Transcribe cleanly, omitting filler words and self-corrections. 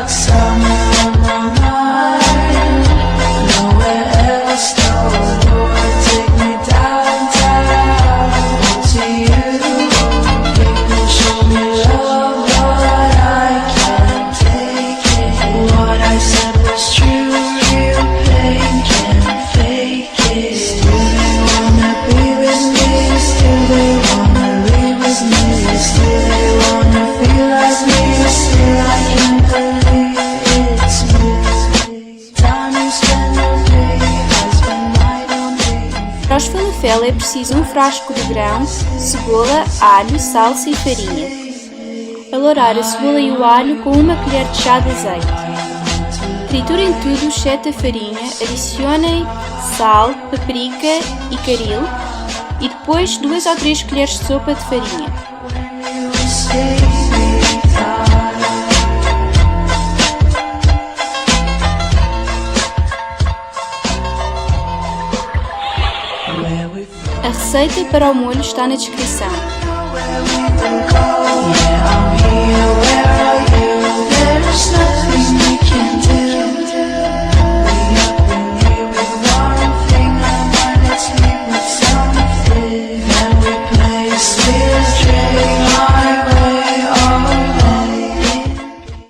stuck somewhere on my mind. Nowhere else, no, Lord, take me downtown to you. People show me love, but I can't take it. What I said was true, real pain can't fake it. Still they wanna be with me, still they wanna live with me, still they wanna feel like me, still I can't believe it's music. Time you spend on me, I spend mine on me. Para os falafel é preciso um frasco de grão, cebola, alho, salsa e farinha. Alourar a cebola e o alho com uma colher de chá de azeite. Triturem tudo exceto a farinha, adicionem sal, paprika e caril e depois 2 ou 3 colheres de sopa de farinha. A receita para o molho está na descrição.